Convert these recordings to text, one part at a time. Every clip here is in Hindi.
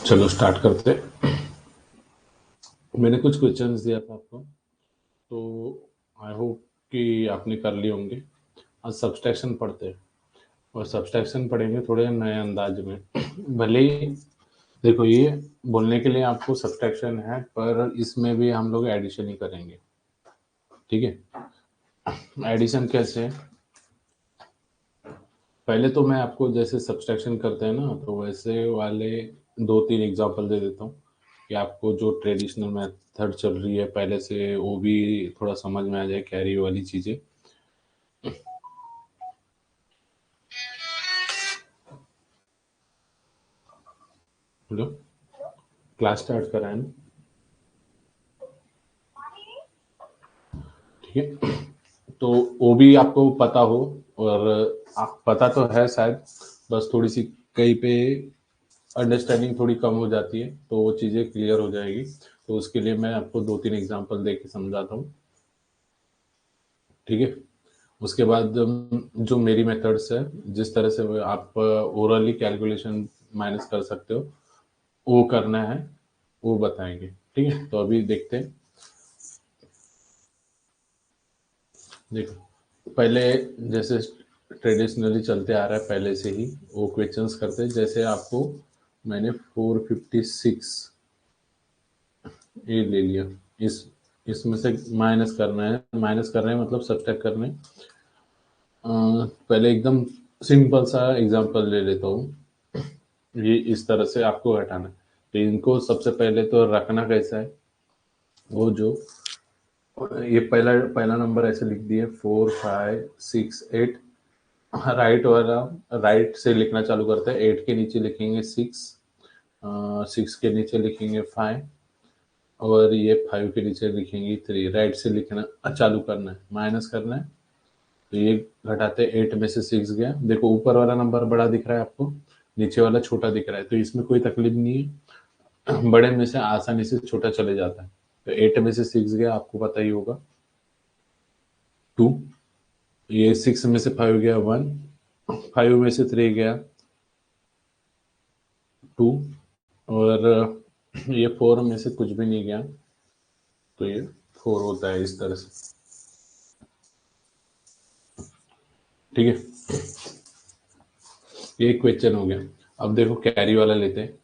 चलो स्टार्ट करते। मैंने कुछ क्वेश्चंस दिया था आपको, तो आई होप कि आपने कर लिए होंगे। आज सब्सट्रैक्शन पढ़ते हैं, और सब्सट्रैक्शन पढ़ेंगे थोड़े नए अंदाज में। भले ही देखो, ये बोलने के लिए आपको सब्सट्रैक्शन है, पर इसमें भी हम लोग एडिशन ही करेंगे। ठीक है, एडिशन कैसे है? पहले तो मैं आपको जैसे सब्सट्रैक्शन करते हैं ना, तो वैसे वाले दो तीन एग्जांपल दे देता हूँ कि आपको जो ट्रेडिशनल मेथड चल रही है पहले से वो भी थोड़ा समझ में आ जाए, कैरी वाली चीजें। हेलो, क्लास स्टार्ट करा है ना? ठीक है, तो वो भी आपको पता हो, और आप पता तो है शायद, बस थोड़ी सी कहीं पे अंडरस्टैंडिंग थोड़ी कम हो जाती है, तो वो चीज़ें क्लियर हो जाएगी। तो उसके लिए मैं आपको दो तीन एग्जांपल दे के समझाता हूँ। ठीक है, उसके बाद जो मेरी मेथड्स है, जिस तरह से वो आप ओरली कैलकुलेशन माइनस कर सकते हो, वो करना है, वो बताएंगे। ठीक है, तो अभी देखते हैं। देखो, पहले जैसे ट्रेडिशनली चलते आ रहा है पहले से ही, वो क्वेश्चंस करते हैं। जैसे आपको मैंने 456 ये ले लिया, इस इसमें से माइनस करना है, माइनस कर रहे हैं मतलब सब्ट्रैक्ट करना है। पहले एकदम सिंपल सा एग्जांपल ले लेता हूँ। ये इस तरह से आपको हटाना है, तो इनको सबसे पहले तो रखना कैसा है, वो जो ये पहला पहला नंबर ऐसे लिख दिए 4568। राइट वाला, राइट से लिखना चालू करते हैं। 8 के नीचे लिखेंगे 6, 6 के नीचे लिखेंगे 5, और ये 5 के नीचे लिखेंगे 3। राइट से लिखना चालू करना है, माइनस करना है। तो ये घटाते 8 में से 6 गया। देखो, ऊपर वाला नंबर बड़ा दिख रहा है आपको, नीचे वाला छोटा दिख रहा है, तो इसमें कोई तकलीफ नहीं है। बड़े में से आसानी से छोटा चले जाता है। तो 8 में से 6 गया, आपको पता ही होगा, 2। ये 6 में से 5 गया 1, 5 में से 3 गया 2, और ये 4 में से कुछ भी नहीं गया, तो ये 4 होता है इस तरह से। ठीक है, ये क्वेश्चन हो गया। अब देखो, कैरी वाला लेते हैं।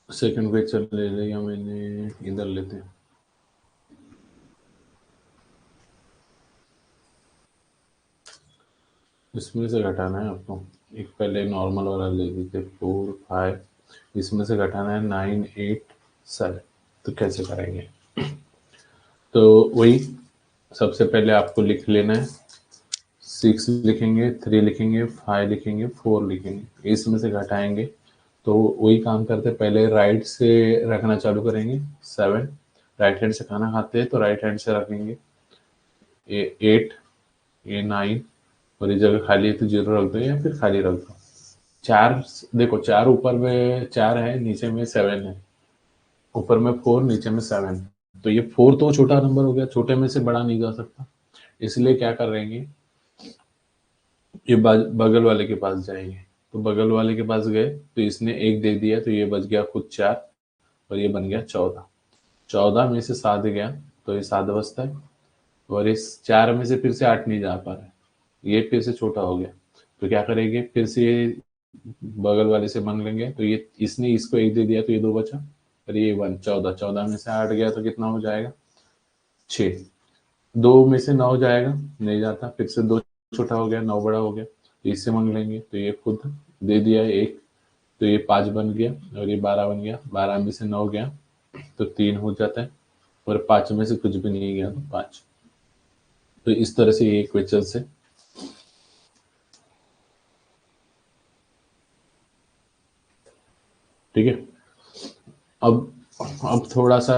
सेकंड क्वेश्चन ले लिया मैंने, इधर लेते हैं। इसमें से घटाना है आपको। एक पहले नॉर्मल वाला ले लीजिए, 4 5। इसमें से घटाना है 9 8 7। तो कैसे करेंगे? तो वही, सबसे पहले आपको लिख लेना है। 6 लिखेंगे, 3 लिखेंगे, 5 लिखेंगे, 4 लिखेंगे, इसमें से घटाएंगे। तो वही काम करते, पहले राइट से रखना चालू करेंगे। 7, राइट हैंड से खाना खाते हैं तो राइट हैंड से रखेंगे। ये 8, ये 9, और ये जगह खाली है तो 0 रख दो, या फिर खाली रख दो। 4, देखो 4 ऊपर में 4 है, नीचे में 7 है। ऊपर में 4, नीचे में 7। तो ये 4 तो छोटा नंबर हो गया, छोटे में से बड़ा नहीं जा सकता। इसलिए क्या करेंगे, ये बगल वाले के पास जाएंगे। तो बगल वाले के पास गए, तो इसने 1 दे दिया, तो ये बच गया खुद 4, और ये बन गया 14। 14 में से 7 गया, तो ये 7 बचता है। और इस 4 में से फिर से 8 नहीं जा पा रहा है, ये फिर से छोटा हो गया। तो क्या करेंगे, फिर से ये बगल वाले से मांग लेंगे। तो ये इसने इसको 1 दे दिया, तो ये 2 बचा, और ये 1, 14। 14 में से 8 गया तो कितना हो जाएगा, 6। 2 में से 9 जाएगा, नहीं जाता, फिर से 2 छोटा हो गया, 9 बड़ा हो गया, तो इससे मांग लेंगे। तो ये खुद दे दिया 1, तो ये 5 बन गया, और ये 12 बन गया। 12 में से 9 गया तो 3 हो जाता है, और 5 में से कुछ भी नहीं गया तो 5। तो इस तरह से ये क्वेश्चन से। ठीक है, अब थोड़ा सा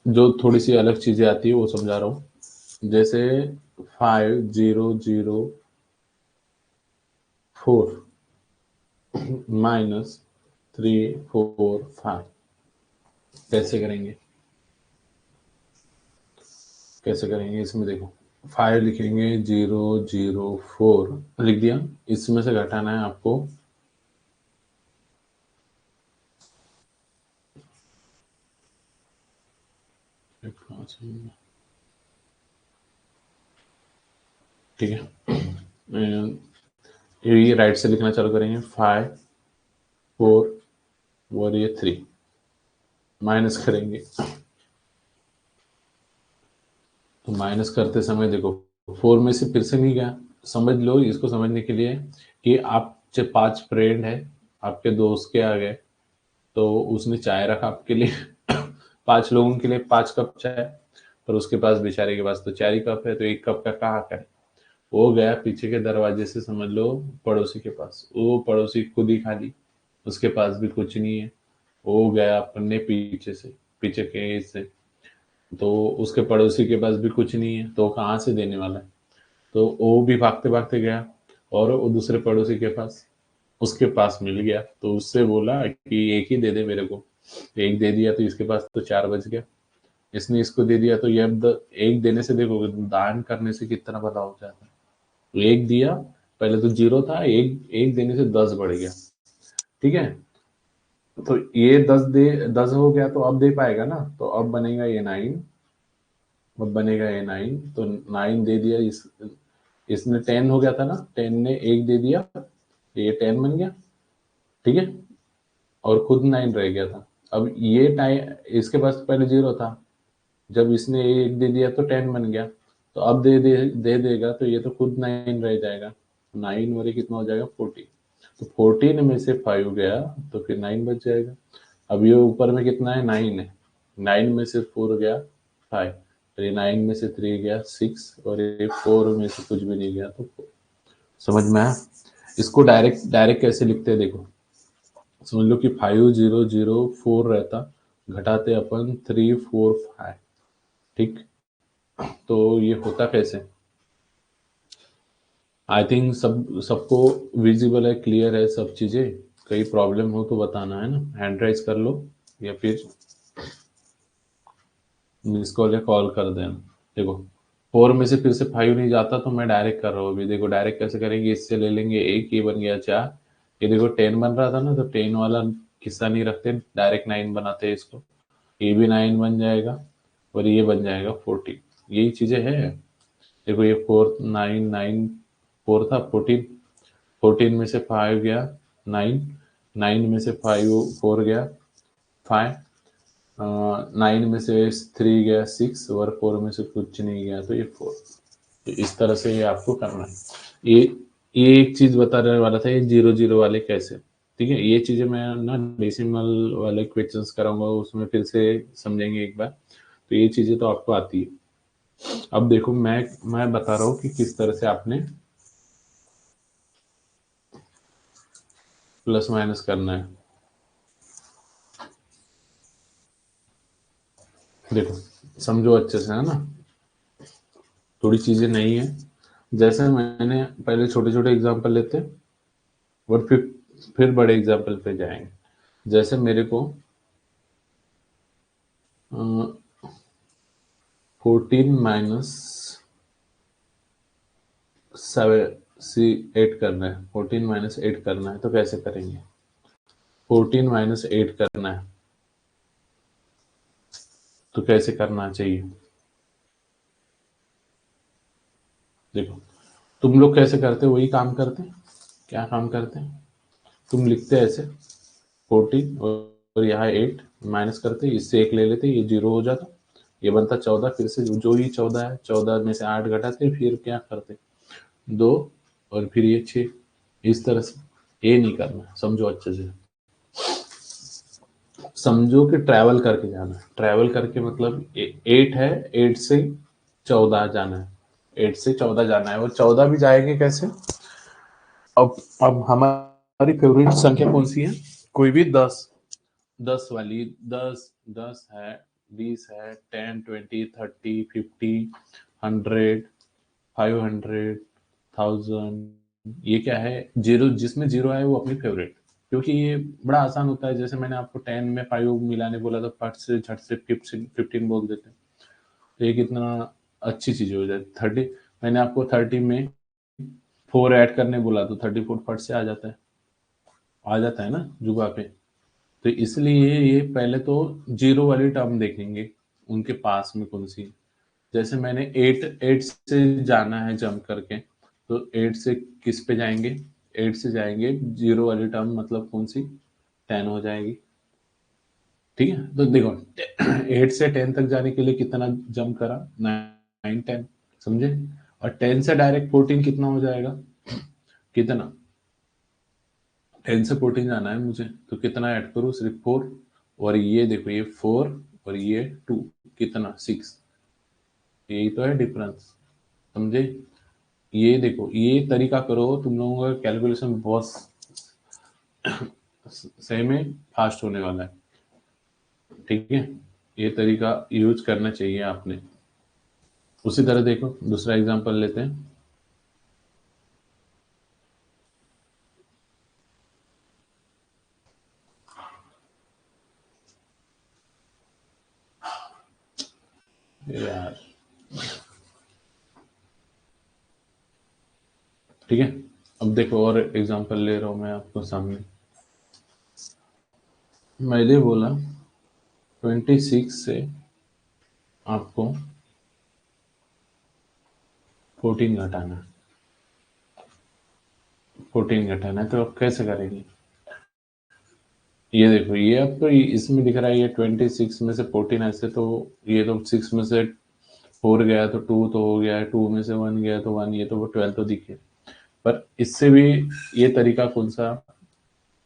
जो थोड़ी सी अलग चीजें आती है वो समझा रहा हूँ। जैसे 5004 -345, कैसे करेंगे? कैसे करेंगे इसमें देखो, 5 लिखेंगे, 0 0 4 लिख दिया। इसमें से घटाना है आपको ठीक है, ये राइट से लिखना चालू करेंगे, 5 4 और ये 3 माइनस करेंगे। तो माइनस करते समय देखो 4 में से फिर से नहीं गया। समझ लो इसको समझने के लिए कि आप जब 5 फ्रेंड है, आपके दोस्त के आ गए, तो उसने चाय रखा आपके लिए 5 लोगों के लिए 5 कप चाय, पर उसके पास बेचारे के पास तो 4 ही कप है, तो 1 कप का कहाँ करे। वो गया पीछे के दरवाजे से, समझ लो पड़ोसी के पास, वो पड़ोसी खुद ही खाली, उसके पास भी कुछ नहीं है। वो गया अपने पीछे से, पीछे के से, तो उसके पड़ोसी के पास भी कुछ नहीं है, तो कहाँ से देने वाला है। तो वो भी भागते भागते गया और वो दूसरे पड़ोसी के पास, उसके पास मिल गया, तो उससे बोला कि एक ही दे दे मेरे को। तो एक दे दिया, तो इसके पास तो 4 बच गया। इसने इसको दे दिया, तो ये अब एक देने से देखो दान करने से कितना भला हो जाता है। तो एक दिया, पहले तो 0 था, एक एक देने से 10 बढ़ गया। ठीक है, तो ये 10 हो गया, तो अब दे पाएगा ना, तो अब बनेगा ये 9। अब बनेगा ये 9, तो 9 दे दिया, इसने 10 हो गया था ना, 10 ने एक दे दिया, ये 10 बन गया। ठीक है, और खुद 9 रह गया था। अब ये टाइम, इसके पास पहले 0 था, जब इसने एक दे दिया तो 10 बन गया। तो अब दे देगा, तो ये तो खुद 9 रह जाएगा। 9 और ये कितना हो जाएगा, 14। तो 14 में से 5 गया, तो फिर 9 बच जाएगा। अब ये ऊपर में कितना है, 9 है। 9 में से 4 गया, 5। और ये 9 में से 3 गया, 6। और ये 4 में से कुछ भी नहीं गया, तो 4। समझ में आया। इसको डायरेक्ट डायरेक्ट कैसे लिखते हैं देखो, समझ लो कि 5004 रहता, घटाते अपन 345। ठीक, तो ये होता कैसे। आई थिंक सबको विजिबल है, क्लियर है सब चीजें। कहीं प्रॉब्लम हो तो बताना है ना, हैंड राइज कर लो या फिर मिस कॉल या कॉल कर देना। देखो 4 में से फिर से 5 नहीं जाता, तो मैं डायरेक्ट कर रहा हूँ अभी। देखो डायरेक्ट कैसे करेंगे, इससे ले लेंगे एक, ये बन गया 4। ये देखो 10 बन रहा था ना, तो 10 वाला किस्सा नहीं रखते, डायरेक्ट 9 बनाते हैं इसको। ये भी 9 बन जाएगा, और ये बन जाएगा 14। यही चीजें हैं। देखो ये 4 9 9 4 था, 14। 14 में से 5 गया, 9। 9 में से 5 4 गया, 5। 9 में से 3 गया, 6। और 4 में से कुछ नहीं गया, तो ये 4। तो इस तरह से ये आपको करना है। ये ये एक चीज बताने वाला था, ये 0 0 वाले कैसे। ठीक है, ये चीजें मैं ना डेसिमल वाले क्वेश्चंस कराऊंगा, उसमें फिर से समझेंगे एक बार। तो ये चीजें तो आपको आती है। अब देखो मैं बता रहा हूँ कि किस तरह से आपने प्लस माइनस करना है। देखो समझो अच्छे से, है ना, थोड़ी चीजें नहीं है। जैसे मैंने पहले छोटे छोटे एग्जांपल लेते हैं, और फिर बड़े एग्जांपल पे जाएंगे। जैसे मेरे को 14 - 8 करना है, 14 - 8 करना है, तो कैसे करेंगे। 14 - 8 करना है, तो कैसे करना चाहिए। देखो तुम लोग कैसे करते हो, वही काम करते हैं। क्या काम करते हैं, तुम लिखते हैं ऐसे 14, और यहाँ 8 माइनस करते, इससे 1 ले लेते, ये 0 हो जाता, ये बनता 14। फिर से जो ही 14 है, 14 में से 8 घटाते, फिर क्या करते, 2, और फिर ये 6। इस तरह से ये नहीं करना, समझो अच्छे से। समझो कि ट्रैवल करके जाना है, ट्रैवल करके मतलब 8 है, 8 से 14 जाना है, 8 से 14 जाना है, और 14 भी जाएंगे कैसे। अब हमारी फेवरेट संख्या कौन सी है, कोई भी 10, 10 वाली, 10, 10 है, 20 है, 10 20 30 50 100 500 1000। ये क्या है, जीरो, जिसमें जीरो आए वो अपनी फेवरेट। क्योंकि ये बड़ा आसान होता है, जैसे मैंने आपको 10 में 5 मिलाने बोला, तो फट से झट से 15 बोल देते हैं। तो ये कितना अच्छी चीज हो जाए। 30 मैंने आपको 30 में 4 ऐड करने बोला तो 34 फट से आ जाता है ना जुगा पे। तो इसलिए ये पहले तो जीरो वाली टर्म देखेंगे उनके पास में कौन सी। जैसे मैंने 8 से जाना है जंप करके, तो 8 से किस पे जाएंगे, 8 से जाएंगे जीरो वाली टर्म, मतलब कौन सी, 10 हो जाएगी। ठीक है, तो देखो 8 से 10 तक जाने के लिए कितना जंप करा, 9 10, समझे। और 10 से डायरेक्ट 14 कितना हो जाएगा, कितना, 10 से 14 जाना है मुझे, तो कितना ऐड करूँ, सिर्फ 4। और ये देखो ये 4 और ये 2, कितना 6। यही तो है डिफरेंस, समझे। ये देखो ये तरीका करो, तुम लोगों का कैलकुलेशन बहुत सही में फास्ट होने वाला है। ठीक है, ये तरीका यूज करना चाहिए आपने। उसी तरह देखो दूसरा एग्जांपल लेते हैं। यार ठीक है, अब देखो और एग्जांपल ले रहा हूं मैं आपको सामने। मैंने बोला 26 से आपको 14 घटाना है, 14 घटाना है, तो आप कैसे करेंगे। ये देखो ये अब तो इसमें दिख रहा है ये 26 में से 14 ऐसे, तो ये तो 6 में से 4 गया तो 2 तो हो गया है, 2 में से 1 गया तो 1, ये तो वो 12 तो दिखे। पर इससे भी ये तरीका कौन सा,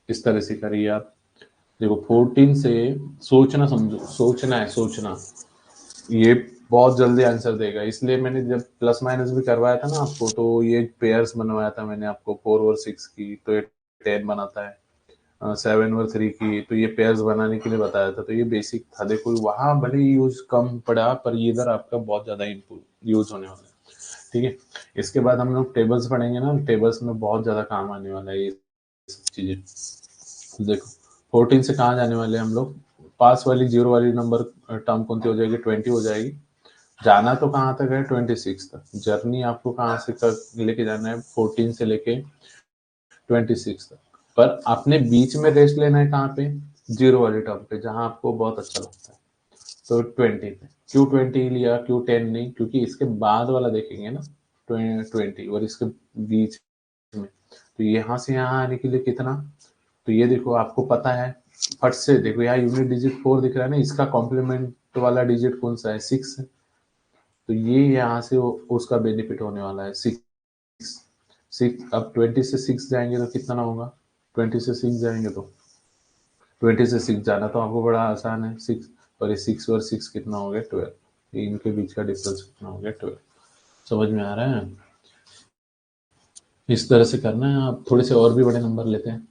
इस तरह से करिए आप। देखो 14 से सोचना, समझो सोचना है, सोचना, ये बहुत जल्दी आंसर देगा। इसलिए मैंने जब प्लस माइनस भी करवाया था ना आपको, तो ये पेयर्स बनवाया था मैंने आपको, 4 और 6 की, तो ये 10 बनाता है। 7 और 3 की, तो ये पेयर्स बनाने के लिए बताया था। तो ये बेसिक था, देखो वहां भले ही यूज कम पड़ा, पर ये इधर आपका बहुत ज्यादा इनपुट यूज होने वाला है। ठीक है, इसके बाद हम लोग टेबल्स पढ़ेंगे ना, टेबल्स में बहुत ज्यादा काम आने वाला है ये चीजें। तो देखो 14 से कहाँ जाने वाले हैं हम लोग, पास वाली जीरो वाली नंबर टर्म कौन सी हो जाएगी, 20 हो जाएगी। जाना तो कहाँ तक है, 26 तक। जर्नी आपको कहाँ से लेके जाना है, 14 से लेके 26 तक। पर आपने बीच में रेस्ट लेना है कहाँ पे, जीरो वाले टर्म पे, जहां आपको बहुत अच्छा लगता है। तो 20 पे, क्यों 20 लिया, क्यों 10 नहीं, क्योंकि इसके बाद वाला देखेंगे ना 20 और इसके बीच में। तो यहाँ से यहाँ आने के लिए कितना, तो ये देखो आपको पता है, फट से देखो यहाँ यूनिट डिजिट 4 दिख रहा है ना, इसका कॉम्प्लीमेंट वाला डिजिट कौन सा है, 6 है। तो ये यहाँ से उसका बेनिफिट होने वाला है, 6। 6 अब 20 से 6 जाएंगे तो कितना होगा, 20 से 6 जाएंगे तो 20 से 6 जाना तो आपको बड़ा आसान है, 6 और ये 6 और 6 कितना हो गया, 12। इनके बीच का डिफरेंस कितना हो गया, 12। समझ में आ रहा है, इस तरह से करना है। आप थोड़े से और भी बड़े नंबर लेते हैं।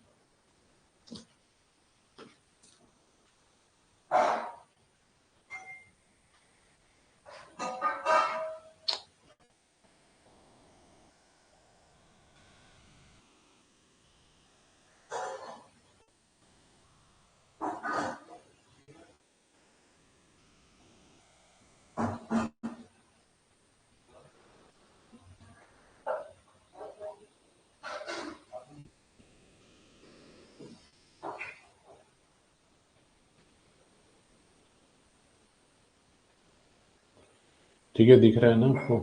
ठीक है, दिख रहा है ना आपको।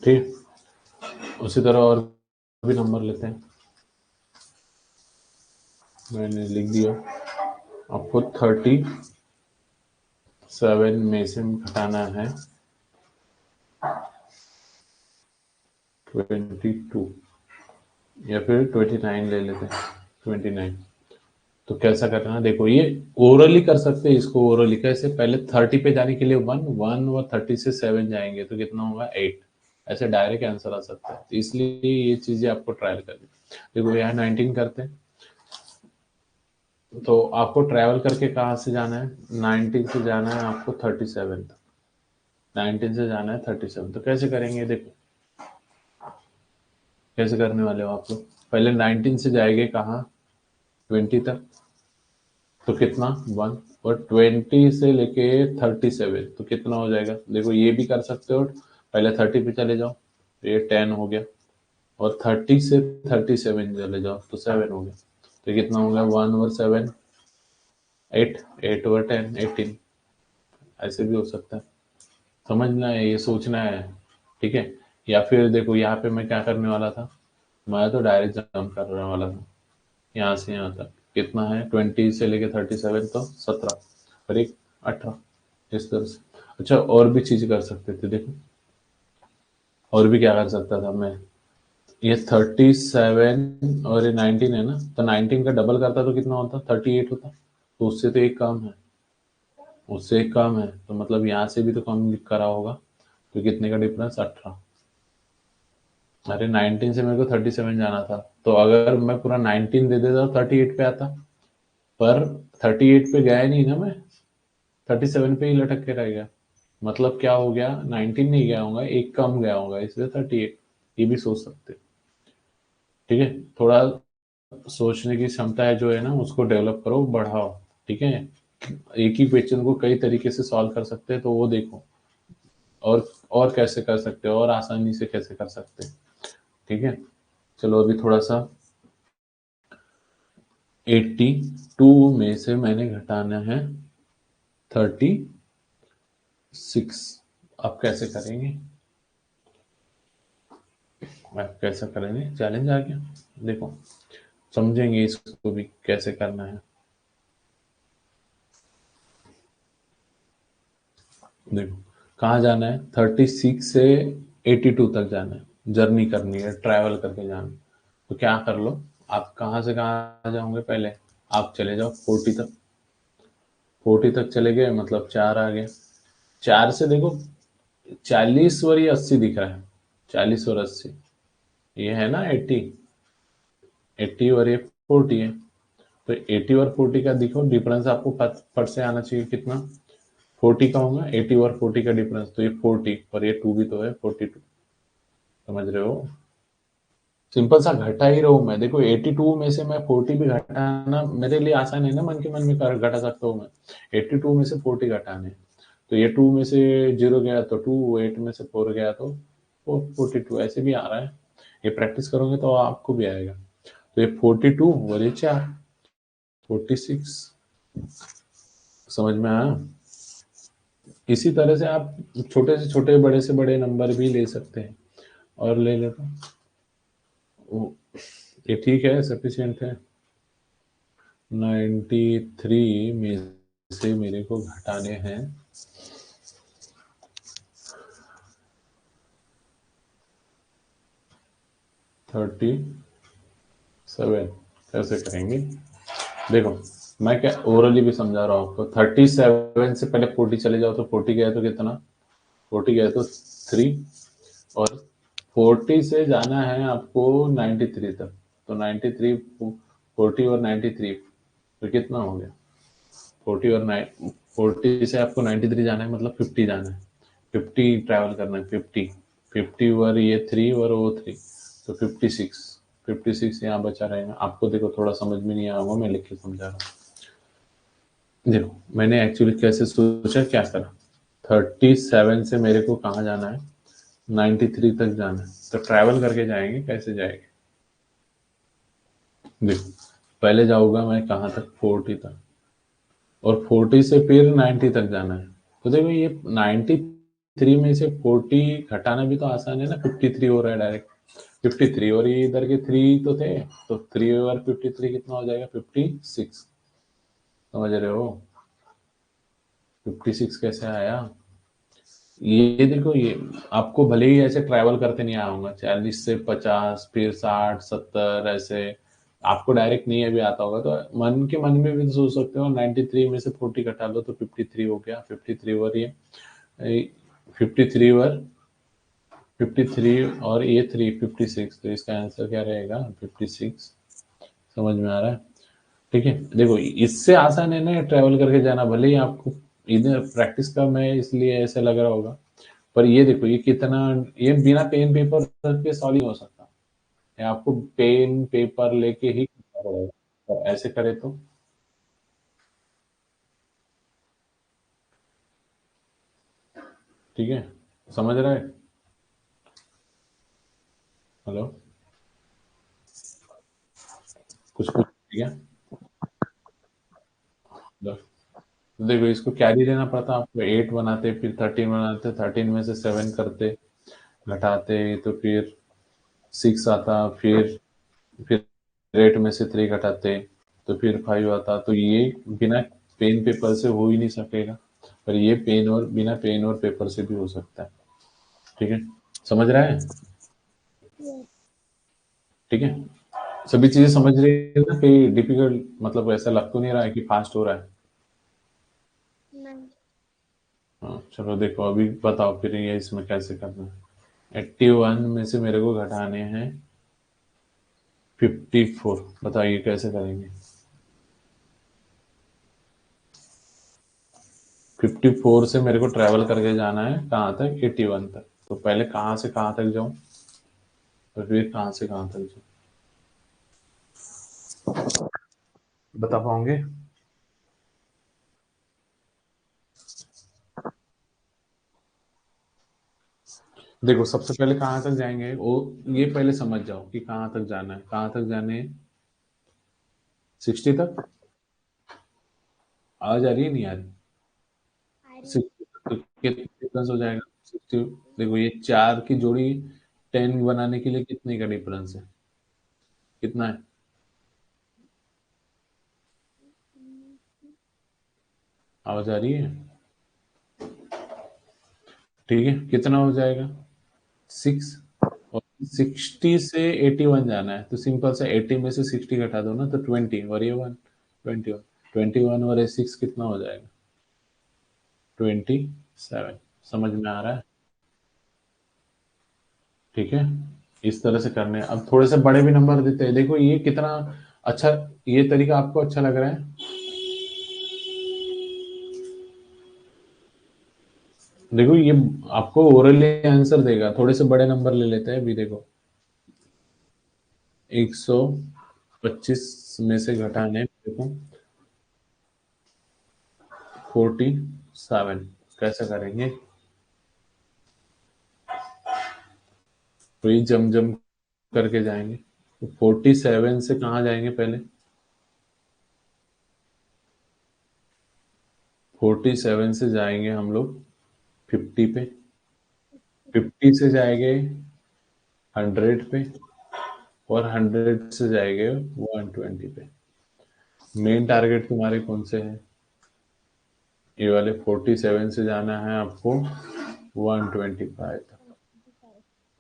ठीक, उसी तरह और भी नंबर लेते हैं। मैंने लिख दिया, आपको 37 में से घटाना है 22, या फिर 29 ले लेते हैं, 29। तो कैसा करना है, देखो ये ओरली कर सकते हैं इसको। ओरली कैसे, पहले 30 पे जाने के लिए 1 1 और 30 से 7 जाएंगे तो कितना होगा, 8। ऐसे डायरेक्ट आंसर आ सकता है, तो इसलिए ये चीजें आपको ट्रायल करनी। देखो यहाँ 19 करते हैं, तो आपको ट्रैवल करके कहाँ से जाना है, 19 से जाना है आपको 37 तक। 19 से जाना है 37, तो कैसे करेंगे, देखो कैसे करने वाले हो आप लोग। पहले 19 से जाएंगे कहाँ, 20 तक, तो कितना 1, और 20 से लेके 37 तो कितना हो जाएगा, देखो ये भी कर सकते हो, पहले 30 पे चले जाओ, ये 10 हो गया, और 30 से 37 चले जाओ तो 7 हो गया, तो कितना हो गया 1/7, 8, 8/10, 18, ऐसे भी हो सकता है, समझना है, ये सोचना है, ठीक है। या फिर देखो यहाँ पे मैं क्या करने वाला था, मैं तो डायरेक्ट जंप करने वाला था, यहाँ से यहाँ तक कितना है, 20 से लेके 37 तो 17, और एक 18, इस तरह से। अच्छा और भी चीज कर सकते थे, देखो और भी क्या कर सकता था मैं, ये 37 और ये 19 है ना, तो 19 का डबल करता तो कितना होता, 38 होता, तो उससे तो एक कम है, उससे एक कम है, तो मतलब यहाँ से भी तो कम करा होगा, तो कितने का डिफरेंस, 18। अरे 19 से मेरे को 37 जाना था, तो अगर मैं पूरा 19 दे देता तो 38 पे आता, पर 38 पे गया ही नहीं ना मैं, 37 पे ही लटक के रह गया, मतलब क्या हो गया, 19 नहीं गया होगा, एक कम गया होगा, इसलिए 38, ये भी सोच सकते हो, ठीक है। थोड़ा सोचने की क्षमता है जो है ना, उसको डेवलप करो, बढ़ाओ, ठीक है। एक ही क्वेश्चन को कई तरीके से सॉल्व कर सकते हैं, तो वो देखो, और कैसे कर सकते हो, और आसानी से कैसे कर सकते हैं, ठीक है। चलो अभी थोड़ा सा, 82 में से मैंने घटाना है 36, आप कैसे करेंगे, आप कैसे करेंगे, चैलेंज आ गया, देखो समझेंगे इसको भी कैसे करना है, देखो कहाँ जाना है, 36 से 82 तक जाना है, जर्नी करनी है, ट्रैवल करके जाना है, तो क्या कर लो, आप कहाँ से कहाँ जाओगे, पहले आप चले जाओ 40 तक, 40 तक चले गए, मतलब 4 आ गए, 4 से देखो 40 और ये 80 दिख रहा है, 40 और 80, ये है ना 80, 80 और ये 40 है, तो 80 और 40 का देखो डिफरेंस आपको फट से आना चाहिए, कितना 40 का होगा, 80 और 40 का डिफरेंस, तो ये 40 और ये 2 भी तो है 42, समझ रहे हो, सिंपल सा घटा ही रहा हूं मैं, देखो 82 में से मैं 40 भी घटाना मेरे लिए आसान है ना, मन के मन में घटा सकता हूँ मैं, 82 में से 40 घटाने, तो ये 2 में से 0 गया तो 2, 8 में से 4 गया तो 42, ऐसे भी आ रहा है, ये प्रैक्टिस करोगे तो आपको भी आएगा, तो ये 42 और ये 4, 46, समझ में आया। इसी तरह से आप छोटे से छोटे, बड़े से बड़े नंबर भी ले सकते हैं, और ले लेता हूँ, ये ठीक है, सफिशिएंट है। 93 में से मेरे को घटाने हैं 37, कैसे करेंगे, देखो मैं क्या ओरली भी समझा रहा हूँ आपको, 37 से पहले 40 चले जाओ, तो 40 गया तो कितना, 40 गया तो 3, और 40 से जाना है आपको 93 तक, तो 93, 40 और 93, तो कितना हो गया, 40 और 40 से आपको 93 जाना है, मतलब 50 जाना है, 50 ट्रैवल करना है, 50, 50 और ये 3 और वो 3, तो 56, 56 यहाँ बचा रहेगा, आपको देखो थोड़ा समझ में नहीं आएगा, मैं लिख के समझा रहा हूँ, देखो मैंने एक्चुअली कैसे सोचा, क्या करा, 37 से मेरे को कहाँ जाना है, 93 तक जाना है, तो ट्रैवल करके जाएंगे, कैसे जाएंगे, देखो पहले जाऊंगा मैं कहाँ तक, 40 तक, और 40 से फिर 90 तक जाना है, तो देखो ये 93 में से 40 घटाना भी तो आसान है ना, 53 हो रहा है डायरेक्ट, 53, और ये इधर के 3 तो थे, तो 3 और 53 कितना हो जाएगा, 56, समझ रहे हो, 56 कैसे आया, ये देखो, ये आपको भले ही ऐसे ट्रैवल करते नहीं आया होगा, 40 से 50 फिर 60 70 ऐसे, आपको डायरेक्ट नहीं अभी आता होगा, तो मन के मन में भी तो सोच सकते हो, 93 में से 40 घटा लो तो 53 हो गया, 53 और ये 53 और 53 और ये 3, 56, तो इसका आंसर क्या रहेगा, 56, समझ में आ रहा है, ठीक है। देखो इससे आसान है ना ट्रैवल करके जाना, भले ही आपको इधर प्रैक्टिस का मैं इसलिए ऐसे लग रहा होगा, पर ये देखो ये कितना, ये बिना पेन पेपर के सॉल्व हो सकता, या आपको पेन पेपर लेके ही करना पड़ेगा? और ऐसे करे तो ठीक है, समझ रहा है? हेलो, कुछ कुछ ठीक है। हेलो? तो देखो इसको कैरी लेना पड़ता, आपको 8 बनाते, फिर 13 बनाते, 13 में से 7 करते, घटाते, तो फिर 6 आता, फिर 8 में से 3 घटाते, तो फिर 5 आता। तो ये बिना पेन पेपर से हो ही नहीं सकेगा, पर ये पेन और बिना पेन और पेपर से भी हो सकता है। ठीक है, समझ रहा है? ठीक है, सभी चीजें समझ रही है ना? कहीं डिफिकल्ट मतलब ऐसा लग तो नहीं रहा है कि फास्ट हो रहा है? हाँ चलो, देखो अभी बताओ फिर ये इसमें कैसे करना है। 81 में से मेरे को घटाने हैं 54, बताइए कैसे करेंगे? 54 से मेरे को ट्रेवल करके जाना है कहाँ तक? 81 तक। तो पहले कहाँ से कहाँ तक जाऊं, और फिर कहाँ से कहाँ तक जाऊं? बता पाओगे? देखो सबसे पहले कहाँ तक जाएंगे वो, ये पहले समझ जाओ कि कहाँ तक जाना है। कहाँ तक जाने है? 60 तक। आवाज आ रही है नहीं आ रही? 60 तक तो कितना डिफरेंस हो जाएगा? 60, देखो ये चार की जोड़ी 10 बनाने के लिए कितने का डिफरेंस है? कितना है? आवाज आ रही है? ठीक है, कितना हो जाएगा? 6। और 60 से 81 जाना है, तो सिंपल से 80 में से 60 घटा दो ना, तो 20 और ये 1, 21, 21 और ये 6 कितना हो जाएगा? 27। समझ में आ रहा है? ठीक है, इस तरह से करने हैं। अब थोड़े से बड़े भी नंबर देते हैं, देखो ये कितना अच्छा, ये तरीका आपको अच्छा लग रहा है? देखो ये आपको ओरली आंसर देगा, थोड़े से बड़े नंबर ले लेते हैं। अभी देखो 125 में से घटाने देखो 47, कैसे करेंगे? तो ये जम जम करके जाएंगे। तो 47 से कहाँ जाएंगे पहले? 47 से जाएंगे हम लोग 50 पे, 50 से जाएंगे 100 पे, और 100 से जाएंगे 120 पे। मेन टारगेट तुम्हारे कौन से हैं? ये वाले 47 से जाना है आपको 125 तक।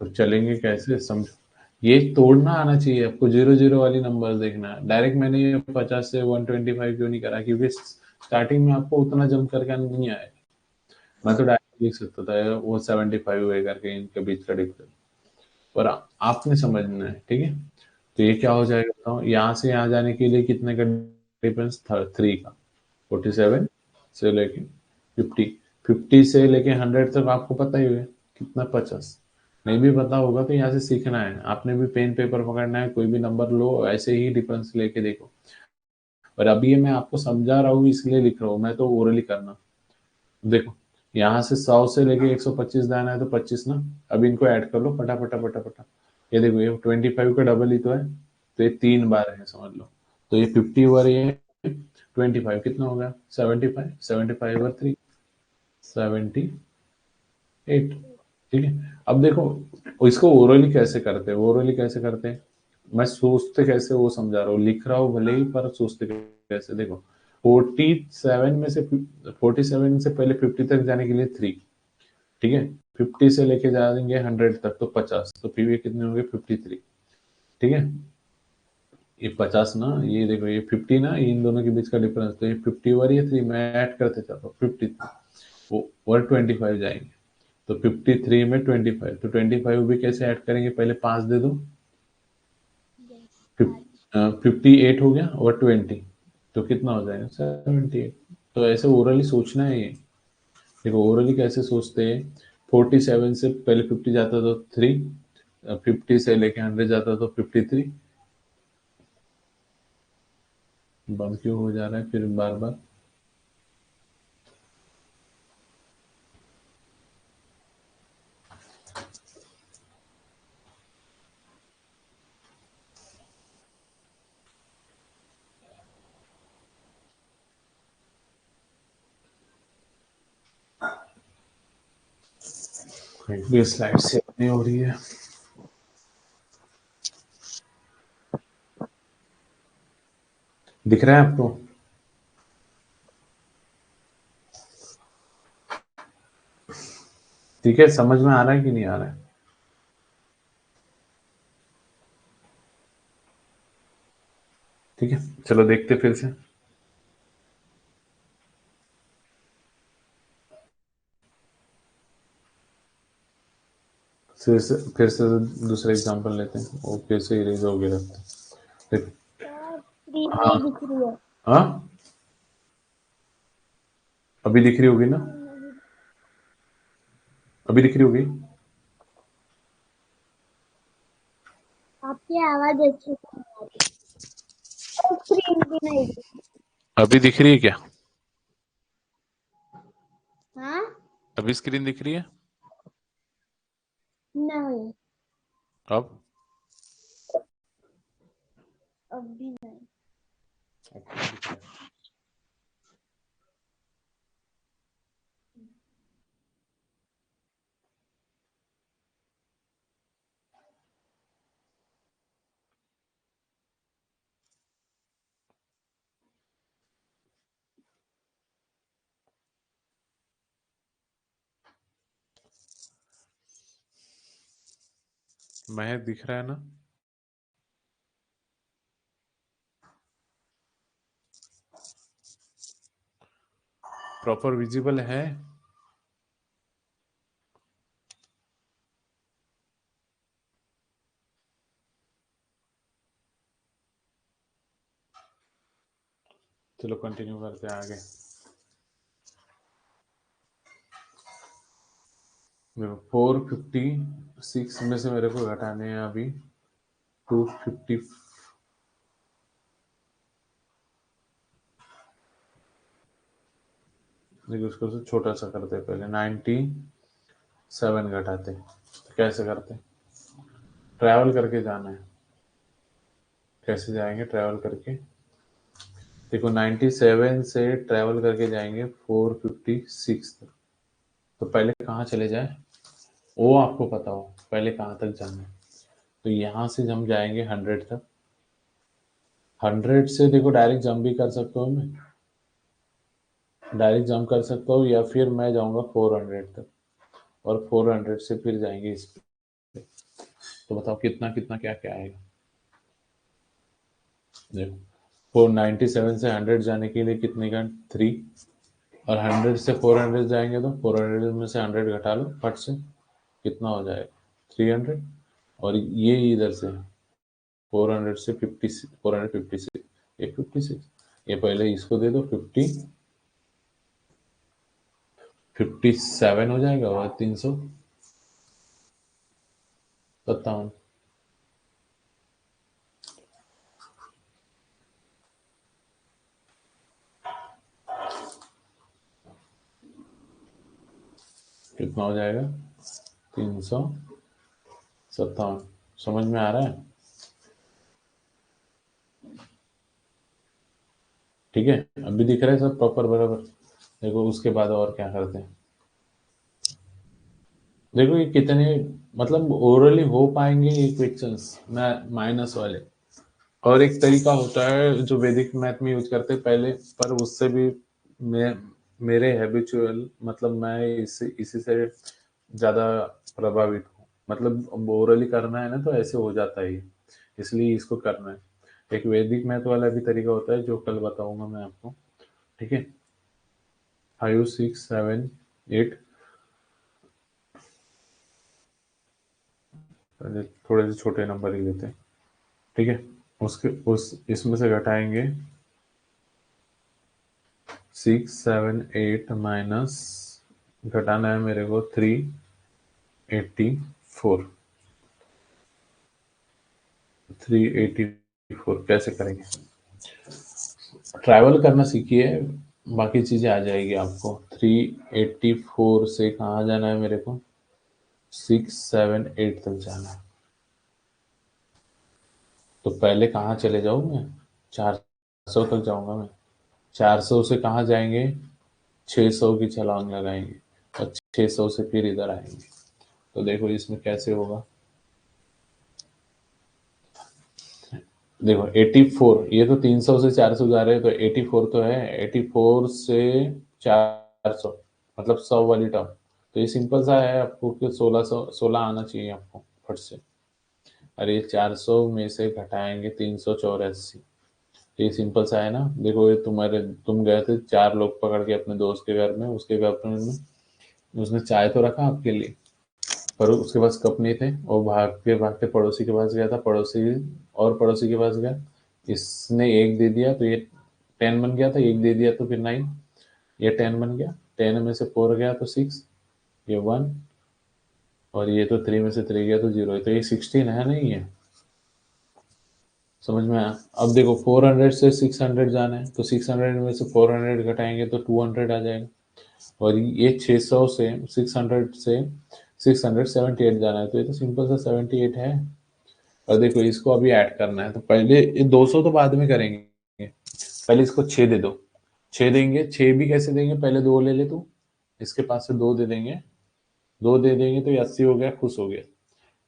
तो चलेंगे कैसे, समझो। ये तोड़ना आना चाहिए आपको, जीरो जीरो वाली नंबर देखना है। डायरेक्ट मैंने ये 50 से 125 क्यों नहीं करा, क्योंकि स्टार्टिंग में आपको उतना जंप करके नहीं आया। मैं तो डायरेक्ट लिख सकता था वो 75 है करके, इनके बीच का डिफरेंस। पर आपने समझना है, ठीक है? तो ये क्या हो जाएगा बताओ, यहाँ से यहाँ जाने के लिए कितने का डिफरेंस था? 3 का। 47 से लेके 50, 50 से लेके 100 तक आपको पता ही है कितना? 50। नहीं भी पता होगा तो यहाँ से सीखना है, आपने भी पेन पेपर पकड़ना है, कोई भी नंबर लो, ऐसे ही डिफरेंस लेके देखो। और अभी ये मैं आपको समझा रहा हूँ इसलिए लिख रहा हूँ, मैं तो ओरली करना। देखो यहाँ से 100 से लेके 125 जाना है, तो 25 ना। अब इनको ऐड कर लो फटाफटा फटाफटा। ये देखो ये 25 का डबल ही तो है, तो ये 3 बार है समझ लो। तो ये 50 ओवर ये 25 कितना हो गया? 75, 75 ओवर 3, 78। ठीक है, अब देखो इसको ओरली कैसे करते हैं, ओरली कैसे करते हैं, मैं सोचते कैसे वो समझा रहा हूँ, लिख रहा हूँ भले ही, पर सोचते कैसे देखो। 47 में से 47 से पहले 50 तक जाने के लिए 3, ठीक है। 50 से लेके जाएंगे 100 तक तो 50, तो फिर ये कितने होंगे? 53। ठीक है, ये 50 ना, ये देखो ये 50 ना, इन दोनों के बीच का डिफरेंस, तो ये 50 और ये 3 मैं ऐड करते चल रहा हूँ 53, वो और 25 जाएंगे। तो 53 में 25, तो 25 भी कैसे ऐड करेंगे? पहले 5 दे दो। 58 हो गया और 20, तो कितना हो जाएगा? 78। तो ऐसे ओरली सोचना है ये। देखो ओरली कैसे सोचते हैं, 47 से पहले 50 जाता तो 3, 50 से लेके 100 जाता तो 53। बंद क्यों हो जा रहा है फिर बार बार? ये स्लाइड सेव नहीं हो रही है। दिख रहा है आपको? ठीक है, समझ में आ रहा है कि नहीं आ रहा है? ठीक है, चलो देखते फिर से। फिर से दूसरा एग्जांपल लेते हैं, वो फिर से इरेज हो गया रहता है। स्क्रीन हाँ नहीं दिख रही है। हाँ, अभी दिख रही होगी ना? अभी दिख रही होगी। आपकी आवाज अच्छी से नहीं आ रही, स्क्रीन भी नहीं दिख रही। अभी दिख रही है क्या? हाँ, अभी स्क्रीन दिख रही है? नहीं, अब? अभी नहीं। महक दिख रहा है ना? प्रॉपर विजिबल है? चलो कंटिन्यू करते हैं आगे। देखो 456 में से मेरे को घटाने हैं अभी 250। देखो उसको से छोटा सा करते हैं, पहले 97 घटाते हैं। तो कैसे करते हैं? ट्रैवल करके जाना है। कैसे जाएंगे ट्रैवल करके? देखो 97 से ट्रैवल करके जाएंगे 456 तक। तो पहले कहाँ चले जाए वो आपको पता हो, पहले कहाँ तक जाना है। तो यहाँ से हम जाएंगे 100 तक। 100 से देखो डायरेक्ट जंप भी कर सकता हूँ मैं, डायरेक्ट जंप कर सकता हूँ, या फिर मैं जाऊंगा 400 तक और 400 से फिर जाएंगे इस पे। तो बताओ कितना कितना क्या क्या आएगा? देखो 497 से 100 जाने के लिए कितने का 3, और 100 से 400 जाएंगे तो 400 में से 100 घटा लो फट से, कितना हो जाएगा 300। और ये इधर से 400 से 50, 456, ये 56, ये पहले इसको दे दो 57 हो जाएगा, और 357। कितना हो जाएगा 357। समझ में आ रहा है? ठीक है, अभी दिख रहा है सब प्रॉपर बराबर। देखो उसके बाद और क्या करते हैं। देखो ये कितने मतलब ओरली हो पाएंगे ये क्वेश्चंस माइनस वाले। और एक तरीका होता है जो वैदिक मैथ में यूज करते हैं पहले, पर उससे भी मैं मेरे हैबिचुअल मतलब मैं इसी से ज्यादा प्रभावित हूँ। मतलब ओरली करना है ना तो ऐसे हो जाता है ये, इसलिए इसको करना है। एक वैदिक मैथ वाला भी तरीका होता है जो कल बताऊंगा मैं आपको। ठीक है, 5 6 7 8, पहले थोड़े से छोटे नंबर ही लेते हैं। ठीक है, उसके उस इसमें से घटाएंगे 6 7 8 माइनस, घटाना है मेरे को 384। 384 कैसे करेंगे? ट्रैवल करना सीखिए, बाकी चीजें आ जाएगी आपको। 384 से कहाँ जाना है मेरे को? 678 तक जाना है। तो पहले कहाँ चले जाऊँ मैं? 400 तक जाऊंगा मैं। 400 से कहाँ जाएंगे? 600 की छलांग लगाएंगे और 600 से फिर इधर आएंगे। तो देखो इसमें कैसे होगा। देखो 84, ये तो 300 से 400 जा रहे हैं, तो 84 तो है। 84 से 400 मतलब 100 वाली टर्म। तो ये सिंपल सा है आपको कि 16 आना चाहिए आपको फट से। और ये 400 में से घटाएंगे 384। तो ये सिंपल सा है ना। देखो ये तुम गए थे 4 लोग पकड़ के अपने दोस्त के घर में, उसके घर में उसने चाय तो रखा आपके लिए, पर उसके पास कप नहीं थे। वो भागते भागते पड़ोसी के पास गया था, पड़ोसी और पड़ोसी के पास गया। इसने एक दे दिया तो ये 10 बन गया था, एक दे दिया तो फिर 9। ये 10 बन गया, 10 में से 4 गया तो 6, ये 1, और ये तो 3 में से 3 गया तो 0। तो ये 16 है नहीं है? समझ में आया? अब देखो 400 से 600 जाना है, तो 600 में से 400 घटाएंगे तो 200 आ जाएगा। और ये 600 से 600 से 678 जाना है, तो ये तो सिंपल सा 78 है। और देखो इसको अभी ऐड करना है, तो पहले ये 200 तो बाद में करेंगे। पहले इसको 6 दे दो। 6 देंगे, 6 भी कैसे देंगे? पहले 2 ले ले तू, इसके पास से 2 दे देंगे। 2 दे देंगे तो ये 80 हो गया, खुश हो गया।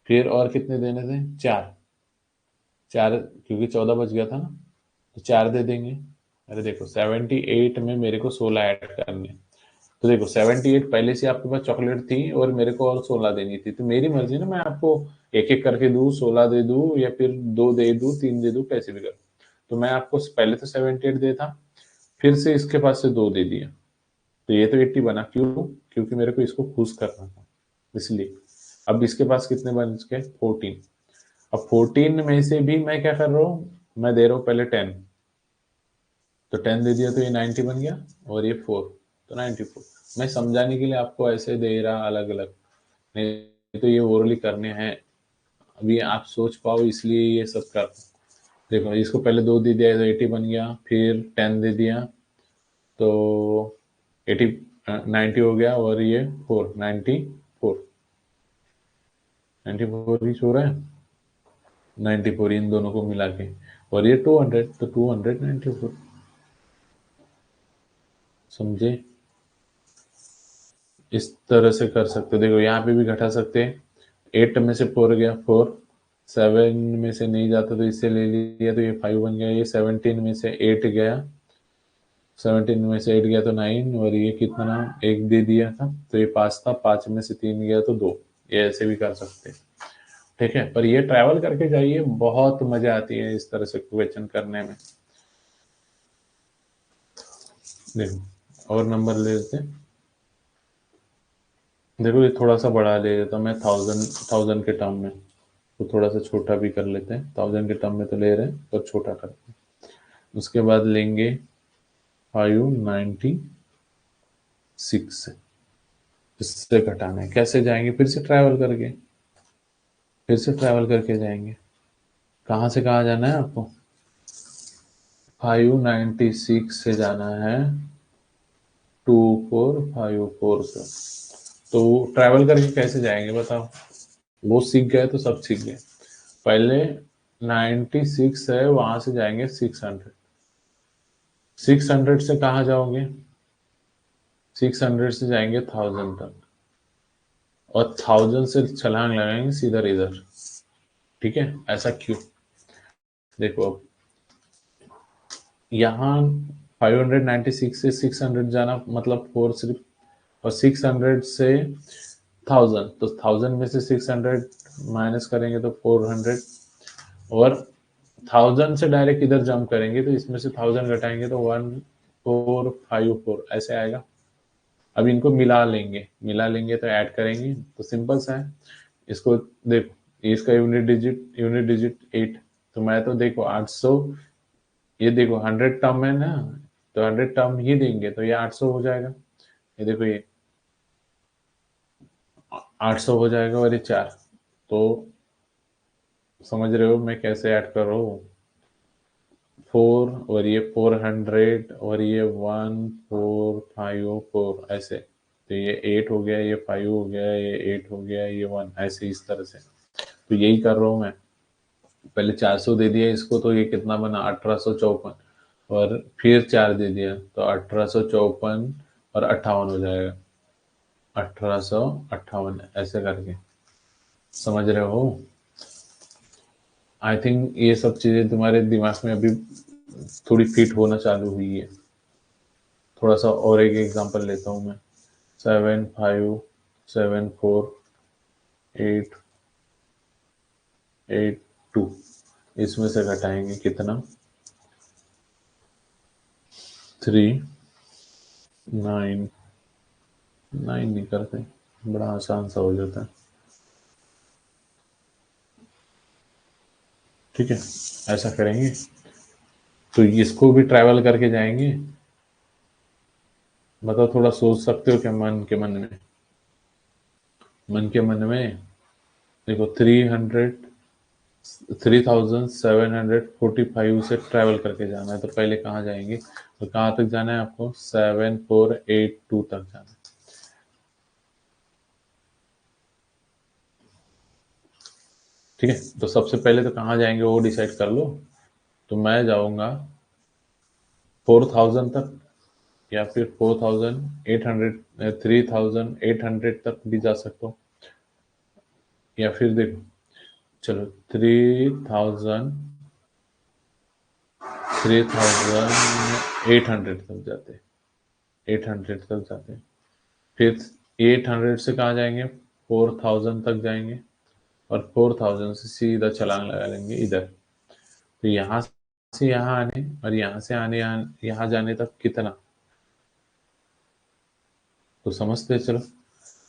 फिर और कितने देने थे? 4। 4 क्योंकि 14 बच गया था ना, तो 4 दे देंगे। अरे देखो 78 में मेरे को 16 ऐड करने। तो देखो 78 पहले से आपके पास चॉकलेट थी और मेरे को और 16 देनी थी, तो मेरी मर्जी ना, मैं आपको एक एक करके दूं, 16 दे दूं या फिर 2 दे दूं, 3 दे दूं, कैसे भी कर। तो मैं आपको पहले तो 78 देता, फिर से इसके पास से 2 दे दिया, तो ये तो 80 बना। क्यों? क्योंकि मेरे को इसको खुश करना था, इसलिए। अब इसके पास कितने बन गए? 14। अब 14 में से भी मैं क्या कर रहा हूँ? मैं दे रहा हूँ पहले 10, तो 10 दे दिया तो ये 90 बन गया, और ये 4, तो 94। मैं समझाने के लिए आपको ऐसे दे रहा अलग अलग, नहीं तो ये ओरली करने हैं, अभी आप सोच पाओ इसलिए ये सब कर। देखो इसको पहले 2 दे दिया तो 80 बन गया, फिर 10 दे दिया तो 80, 90 हो गया, और ये 4, 94, 94 ही हो रहा है। 94 इन दोनों को मिला के, और ये 200, तो 294। समझे? इस तरह से कर सकते हो। देखो यहाँ पे भी घटा सकते हैं। 8 में से 4 गया 4, 7 में से नहीं जाता तो इससे ले लिया तो ये 5 बन गया। ये 17 में से 8 गया, 17 में से 8 गया तो 9, और ये कितना, एक दे दिया था तो ये 5 था, 5 में से 3 गया तो 2। ये ऐसे भी कर सकते हैं, ठीक है। पर ये ट्रैवल करके जाइए, बहुत मजा आती है इस तरह से क्वेश्चन करने में। देखो और नंबर ले लेते हैं। देखो ये थोड़ा सा बढ़ा ले लेता हूँ मैं, 1000 के टर्म में, तो थोड़ा सा छोटा भी कर लेते हैं। 1000 के टर्म में तो ले रहे हैं, पर छोटा करते हैं। उसके बाद लेंगे 596, इससे घटाना है। कैसे जाएंगे? फिर से ट्रैवल करके, फिर से ट्रैवल करके जाएंगे। कहाँ से कहाँ जाना है आपको? 596 से जाना है 2454 से। तो ट्रैवल करके कैसे जाएंगे बताओ? वो सीख गए तो सब सीख गए। पहले 96 है, वहां से जाएंगे 600। 600 से कहाँ जाओगे? 600 से जाएंगे 1000 तक, और 1000 से छलांग लगाएंगे सीधा इधर। ठीक है, ऐसा क्यों? देखो अब यहाँ 596 से 600 जाना मतलब 4 सिर्फ, और 600 से 1000, तो 1000 में से 600 माइनस करेंगे तो 400, और 1000 से डायरेक्ट इधर जंप करेंगे तो इसमें से 1000 घटाएंगे तो 1454 ऐसे आएगा। अब इनको मिला लेंगे, मिला लेंगे तो ऐड करेंगे, तो सिंपल सा है। इसको देखो, इसका यूनिट डिजिट 8, तो मैं तो देखो 800, ये देखो 100 टर्म है ना, तो 100 टर्म ही देंगे तो ये 800 हो जाएगा। ये देखो ये 800 हो जाएगा, और ये 4, तो समझ रहे हो मैं कैसे ऐड कर रहा हूँ? 4 और ये 400 और ये 1454 ऐसे। तो ये 8 हो गया, ये 5 हो गया, ये 8 हो गया, ये 1 ऐसे इस तरह से। तो यही कर रहा हूँ मैं। पहले 400 दे दिया इसको तो ये कितना बना 1854 और फिर 4 दे दिया तो 1854 और 58 हो जाएगा। 1858 ऐसे करके। समझ रहे हो? आई थिंक ये सब चीजें तुम्हारे दिमाग में अभी थोड़ी फिट होना चालू हुई है। थोड़ा सा और एक एग्जांपल लेता हूँ मैं। 7574 882 इसमें से घटाएंगे कितना 3 9 9 नहीं करते, बड़ा आसान सा हो जाता है। ठीक है, ऐसा करेंगे। तो इसको भी ट्रैवल करके जाएंगे। बताओ, थोड़ा सोच सकते हो क्या मन के मन में? देखो 3745 से ट्रैवल करके जाना है तो पहले कहाँ जाएंगे? तो कहाँ तक जाना है आपको? 7482 तक जाना है। ठीक है, तो सबसे पहले तो कहाँ जाएंगे वो डिसाइड कर लो। तो मैं जाऊंगा 4000 तक, या फिर 4800 3800 तक भी जा सकता हूँ। या फिर देखो, चलो 3800 तक जाते, 800 तक जाते। फिर 800 से कहाँ जाएंगे? 4000 तक जाएंगे और 4000 से सीधा छलांग लगा लेंगे इधर। तो यहाँ से यहाँ आने और यहाँ से आने यहाँ जाने तक कितना, तो समझते हैं, चलो।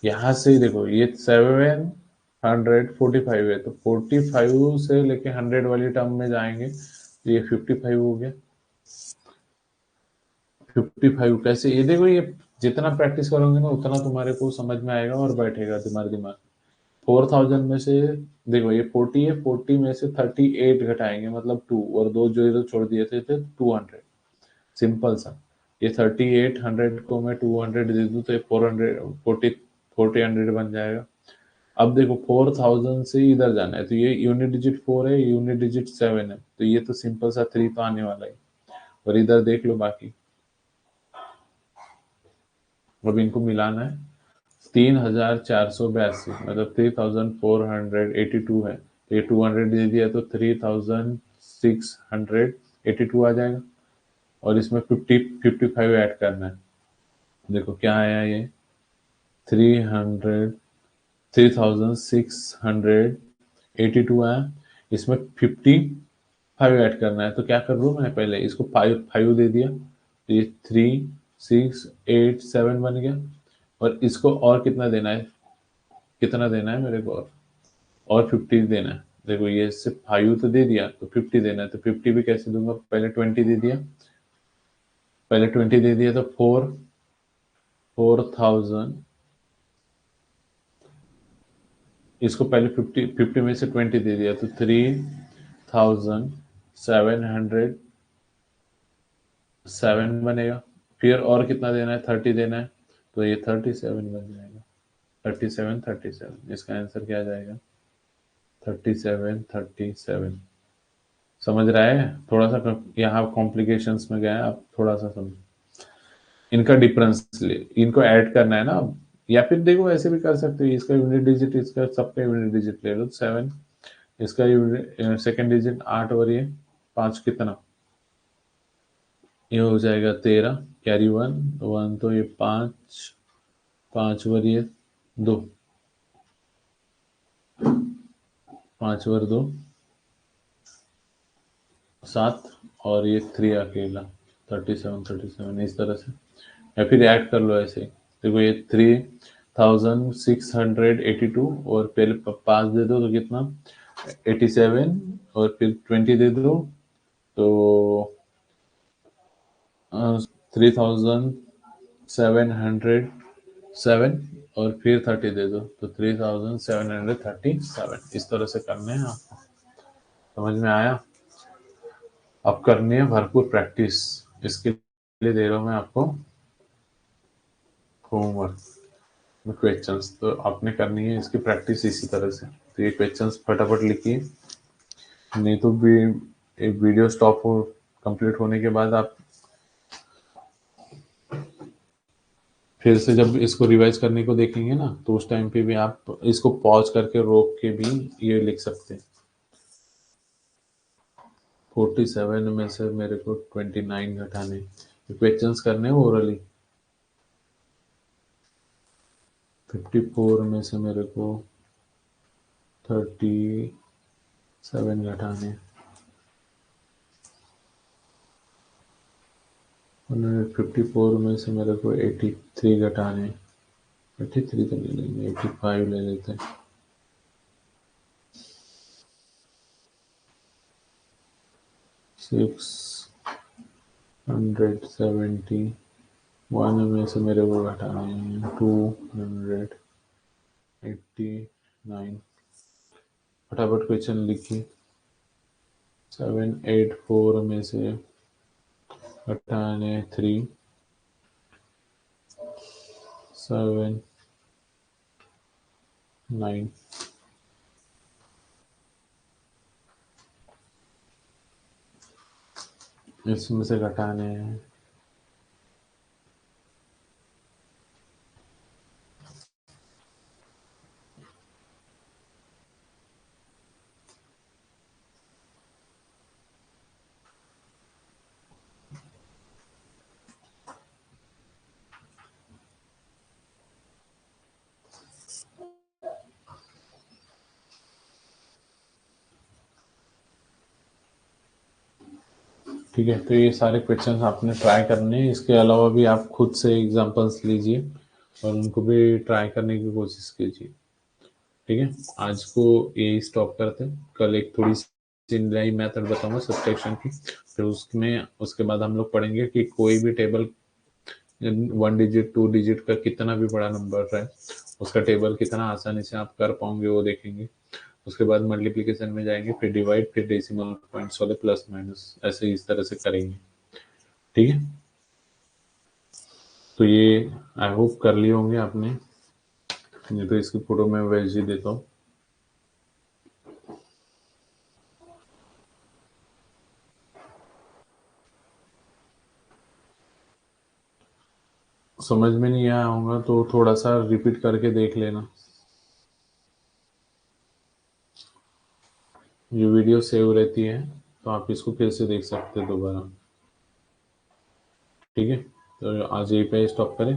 यहाँ से ही देखो, ये 745 है तो 45 से लेके 100 वाली टर्म में जाएंगे तो ये 55 हो गया। 55 कैसे, ये देखो, ये जितना प्रैक्टिस करोगे ना उतना तुम्हारे को समझ में आएगा और बैठेगा तुम्हारे दिमाग। 4000 में से देखो ये 40 है, 40 में से 38 घटाएंगे मतलब 2 और दो जो इधर छोड़ दिए थे 200। सिंपल सा। ये 3800 को मैं 200 दे दूं तो ये 400 40 बन जाएगा। अब देखो 4000 से इधर जाना है तो ये यूनिट डिजिट 4 है, यूनिट डिजिट 7 है, तो ये तो सिंपल सा 3 तो आने वाला है। और इधर देख लो बाकी, अब इनको मिलाना है। 3482 मतलब 3482 है तो ये 200 दे दिया तो 3682 आ जाएगा। और इसमें 55 ऐड करना है। देखो क्या आया ये 300 3682 आया। इसमें 55 ऐड करना है तो क्या कर लूँ मैं, पहले इसको 5 दे दिया तो ये 3687 बन गया। और इसको और कितना देना है, कितना देना है मेरे को, और 50 देना है। देखो ये सिर्फ 5 तो दे दिया तो 50 देना है तो 50 भी कैसे दूंगा, पहले 20 दे दिया, पहले 20 दे दिया तो 4000। इसको पहले 50 में से 20 दे दिया तो 3707 बनेगा। फिर और कितना देना है, 30 देना है तो ये 37 बन जाएगा। 37 इसका आंसर क्या आ जाएगा? 37 समझ रहा है? थोड़ा सा यहाँ कॉम्प्लिकेशंस में गया है, अब थोड़ा सा समझ। इनका डिफरेंस ले, इनको ऐड करना है ना अब। या फिर देखो ऐसे भी कर सकते हो, इसका यूनिट डिजिट इसका सबका यूनिट डिजिट ले लो 7, इसका सेकंड डिजिट 8 और ये 5 कितना, ये हो जाएगा 13, कैरी 1 1 तो ये 5, 5 और ये 2, 5 और 2 7 और ये 3 अकेला 37 इस तरह से। या फिर ऐड कर लो ऐसे। देखो ये 3682 और पहले 5 दे दो तो कितना 87 और फिर 20 दे दो तो 3707 और फिर 30 दे दो तो 3737 इस तरह से करने हैं आपको। समझ में आया? अब करनी है भरपूर प्रैक्टिस। इसके लिए दे रहा हूँ मैं आपको होमवर्क क्वेश्चंस, तो आपने करनी है इसकी प्रैक्टिस इसी तरह से। तो ये क्वेश्चंस फटाफट लिखिए, नहीं तो भी एक वीडियो स्टॉप हो कंप्लीट होने के बाद आप फिर से जब इसको रिवाइज करने को देखेंगे ना, तो उस टाइम पे भी आप इसको पॉज करके रोक के भी ये लिख सकते हैं। 47 में से मेरे को 29 घटाने, क्वेश्चंस करने हैं ओरली। 54 में से मेरे को 37 घटाने, 54 में से मेरे को 83 घटाने, 83 तो ले लेंगे, 85 ले लेते हैं। 671 में से मेरे को घटाने हैं 289। फटाफट क्वेश्चन लिखिए। 784 में से घटाने 379। इसमें से घटाने हैं ठीक है। तो ये सारे क्वेश्चन आपने ट्राई करने हैं। इसके अलावा भी आप खुद से एग्जांपल्स लीजिए और उनको भी ट्राई करने की कोशिश कीजिए। ठीक है, आज को यही स्टॉप करते हैं। कल एक थोड़ी सी नई मेथड बताऊंगा सब्ट्रैक्शन की, फिर उसमें उसके बाद हम लोग पढ़ेंगे कि कोई भी टेबल 1 डिजिट 2 डिजिट का कितना भी बड़ा नंबर है, उसका टेबल कितना आसानी से आप कर पाओगे वो देखेंगे। उसके बाद मल्टीप्लिकेशन में जाएंगे, फिर डिवाइड, फिर डेसिमल पॉइंट्स वाले प्लस माइनस, ऐसे इस तरह से करेंगे। ठीक है, तो ये आई होप कर लिए होंगे आपने, नहीं तो इसकी फोटो मैं वैसे ही देता हूँ। समझ में नहीं आया होगा तो थोड़ा सा रिपीट करके देख लेना। ये वीडियो सेव रहती है तो आप इसको फिर से देख सकते हैं दोबारा। ठीक है, तो आज यहीं पे स्टॉप करें।